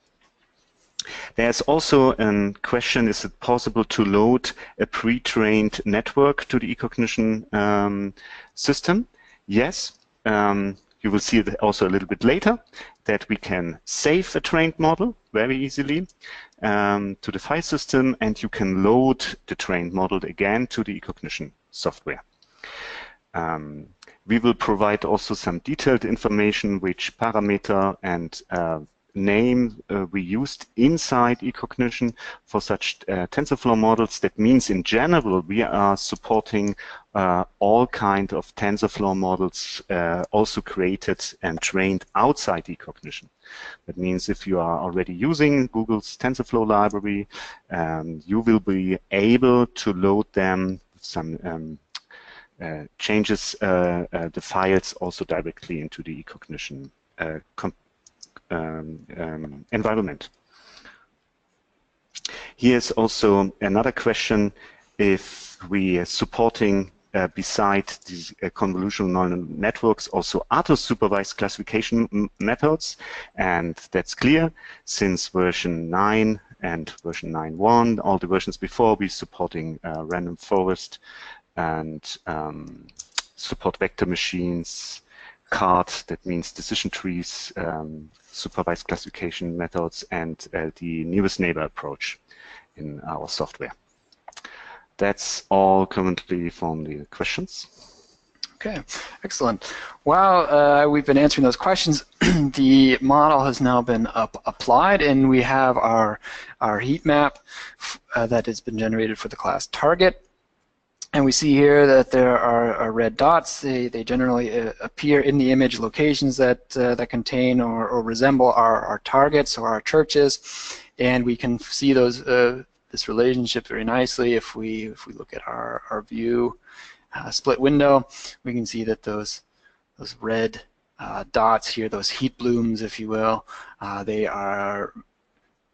There's also a question: is it possible to load a pre-trained network to the eCognition system? Yes. you will see it also a little bit later, that we can save a trained model very easily to the file system, and you can load the trained model again to the eCognition software. We will provide also some detailed information which parameter and name we used inside eCognition for such TensorFlow models. That means in general we are supporting all kind of TensorFlow models also created and trained outside eCognition. That means if you are already using Google's TensorFlow library, you will be able to load them with some changes the files also directly into the eCognition environment. Here's also another question: if we are supporting beside these convolutional neural networks also other supervised classification methods, and that's clear since version 9 and version 9.1, all the versions before, we're supporting random forest and support vector machines, CART, that means decision trees, supervised classification methods, and the nearest neighbor approach in our software. That's all currently from the questions. Okay, excellent. While we've been answering those questions, the model has now been applied, and we have our heat map that has been generated for the class target. And we see here that there are red dots. They generally appear in the image locations that that contain or resemble our targets or our churches, and we can see those this relationship very nicely if we look at our view split window. We can see that those red dots here, those heat blooms, if you will, they are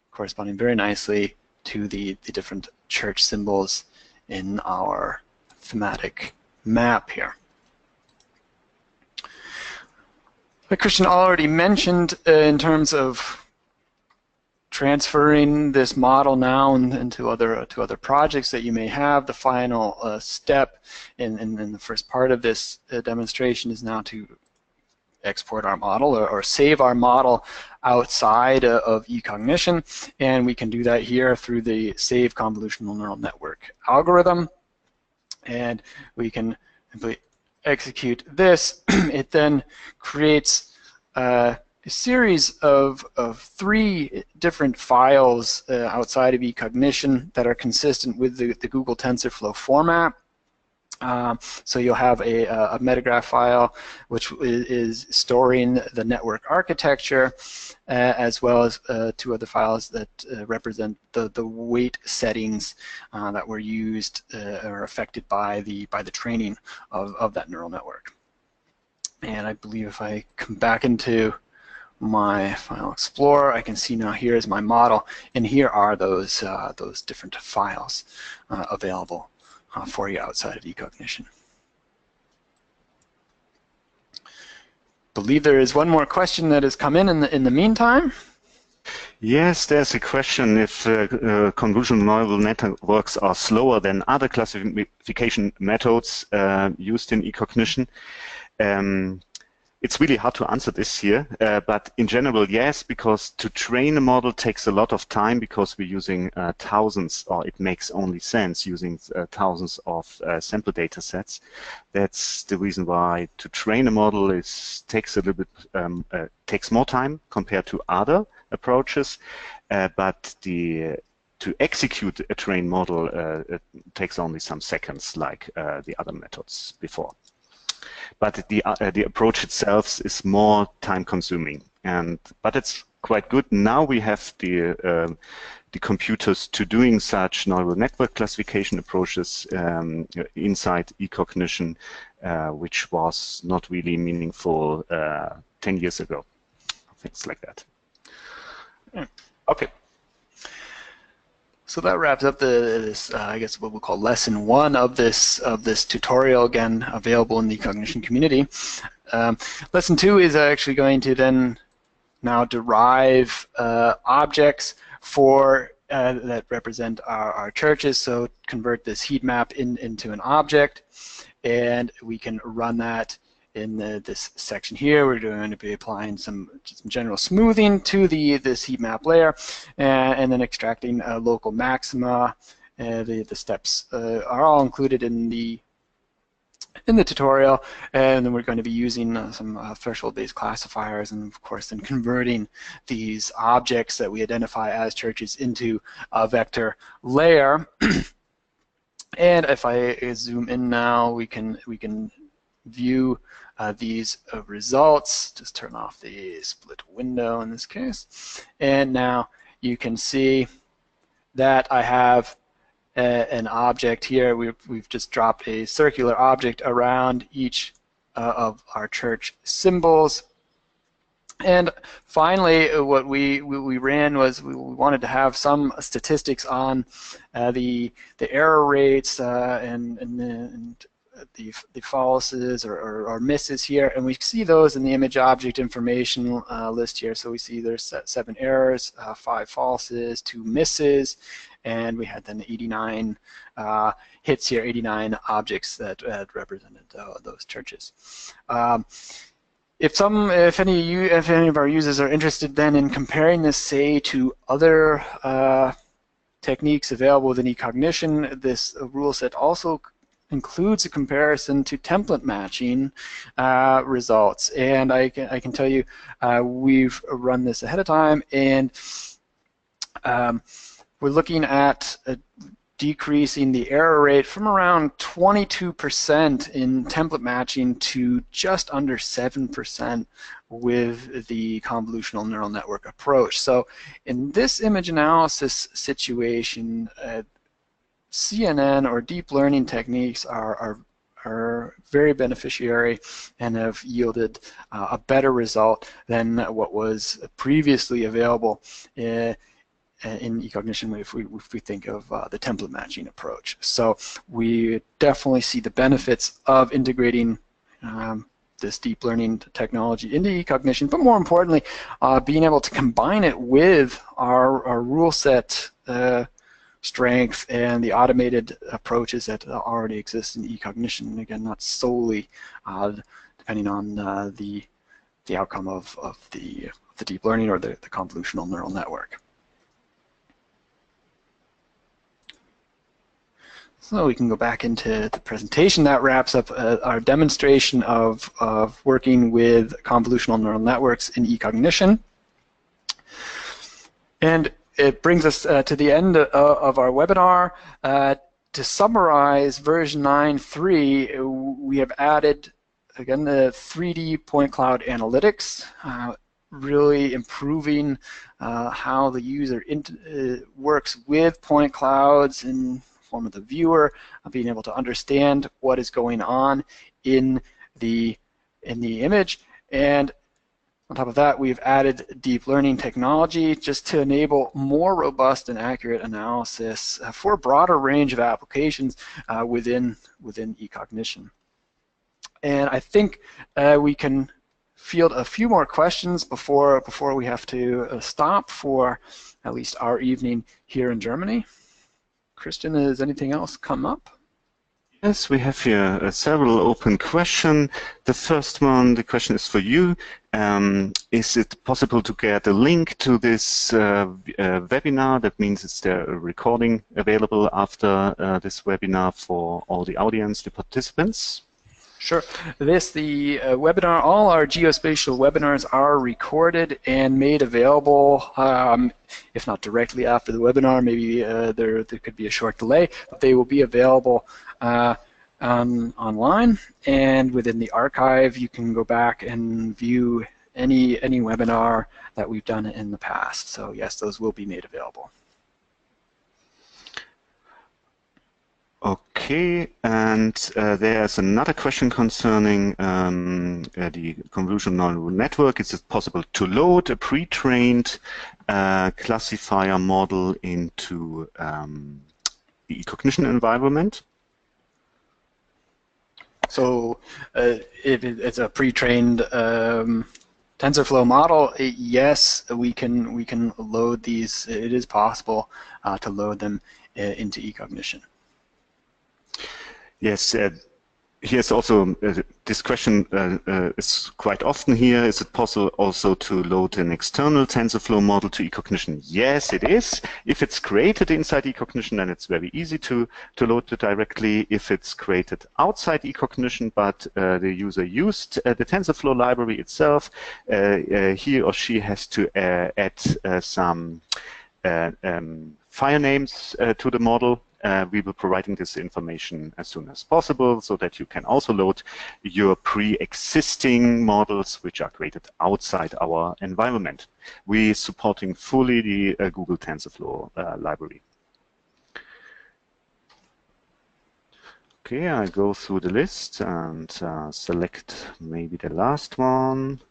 corresponding very nicely to the different church symbols in our thematic map here. Like Christian already mentioned, in terms of transferring this model now into other projects that you may have, the final step in the first part of this demonstration is now to export our model or save our model outside of eCognition, and we can do that here through the Save Convolutional Neural Network algorithm. And we can simply execute this. It then creates a series of 3 different files outside of eCognition that are consistent with the Google TensorFlow format. So you'll have a metagraph file which is storing the network architecture, as well as 2 other files that represent the weight settings that were used or affected by the training of that neural network. And I believe if I come back into my File Explorer, I can see now here is my model, and here are those different files available for you outside of eCognition. Believe there is one more question that has come in the meantime. Yes, there's a question if convolutional neural networks are slower than other classification methods used in eCognition. It's really hard to answer this here, but in general, yes, because to train a model takes a lot of time because we're using thousands, or it makes only sense using thousands of sample data sets. That's the reason why to train a model takes a little bit takes more time compared to other approaches, but to execute a trained model it takes only some seconds, like the other methods before. But the approach itself is more time-consuming, but it's quite good. Now we have the computers to doing such neural network classification approaches inside eCognition, which was not really meaningful 10 years ago. Things like that. Okay. So that wraps up this, I guess, what we'll call lesson 1 of this tutorial. Again, available in the eCognition community. Lesson 2 is actually going to then now derive objects for that represent our churches. So convert this heat map into an object, and we can run that in this section here, we're going to be applying some general smoothing to this heat map layer, and then extracting local maxima. The steps are all included in the tutorial, and then we're going to be using some threshold-based classifiers, and of course then converting these objects that we identify as churches into a vector layer. And if I zoom in now, we can view these results. Just turn off the split window in this case, and now you can see that I have an object here. We've just dropped a circular object around each of our church symbols. And finally, what we ran was we wanted to have some statistics on the error rates and the falses or misses here, and we see those in the image object information list here. So we see there's 7 errors, 5 falses, 2 misses, and we had then 89 hits here, 89 objects that represented those churches. If any of our users are interested then in comparing this, say, to other techniques available within eCognition, this rule set also includes a comparison to template matching results. And I can tell you we've run this ahead of time, and we're looking at decreasing the error rate from around 22% in template matching to just under 7% with the convolutional neural network approach. So in this image analysis situation, CNN or deep learning techniques are very beneficiary and have yielded a better result than what was previously available in eCognition if we think of the template matching approach. So we definitely see the benefits of integrating this deep learning technology into eCognition, but more importantly, being able to combine it with our rule set strength and the automated approaches that already exist in eCognition. Again, not solely depending on the outcome of the deep learning or the convolutional neural network. So we can go back into the presentation. That wraps up our demonstration of working with convolutional neural networks in eCognition. And it brings us to the end of our webinar. To summarize version 9.3, we have added, again, the 3D point cloud analytics, really improving how the user works with point clouds in form of the viewer, being able to understand what is going on in the image. And on top of that, we've added deep learning technology just to enable more robust and accurate analysis for a broader range of applications within eCognition. And I think we can field a few more questions before we have to stop for at least our evening here in Germany. Christian, has anything else come up? Yes, we have here several open questions. The first one, the question is for you. Is it possible to get a link to this webinar? That means is there a recording available after this webinar for all the audience, the participants? Sure. The webinar, all our geospatial webinars are recorded and made available, if not directly after the webinar, maybe there could be a short delay, but they will be available online, and within the archive you can go back and view any webinar that we've done in the past. So yes, those will be made available. Okay, and there's another question concerning the convolutional neural network. Is it possible to load a pre-trained classifier model into the eCognition environment? So if it's a pre-trained TensorFlow model, yes, we can load these. It is possible to load them into eCognition. Yes, here's also this question is quite often here. Is it possible also to load an external TensorFlow model to eCognition? Yes, it is. If it's created inside eCognition, then it's very easy to load it directly. If it's created outside eCognition, but the user used the TensorFlow library itself, he or she has to add some file names to the model. We will be providing this information as soon as possible so that you can also load your pre-existing models which are created outside our environment. We're supporting fully the Google TensorFlow library. Okay, I go through the list and select maybe the last one.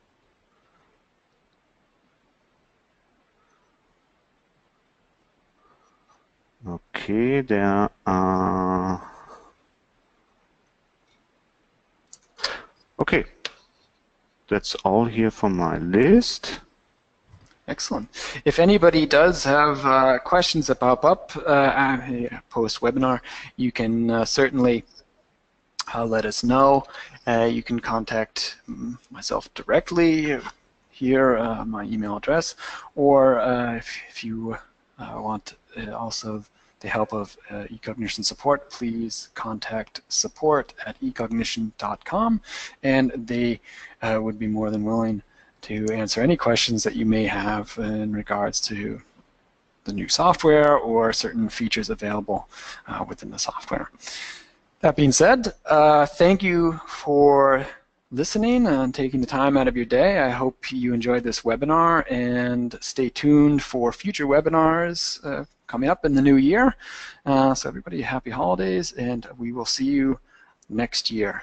Okay, there are... Okay, that's all here from my list. Excellent. If anybody does have questions that pop up post-webinar, you can certainly let us know. You can contact myself directly here, my email address, or if you want also the help of eCognition support, please contact support@ecognition.com, and they would be more than willing to answer any questions that you may have in regards to the new software or certain features available within the software. That being said, thank you for listening and taking the time out of your day. I hope you enjoyed this webinar, and stay tuned for future webinars coming up in the new year. So everybody, happy holidays, and we will see you next year.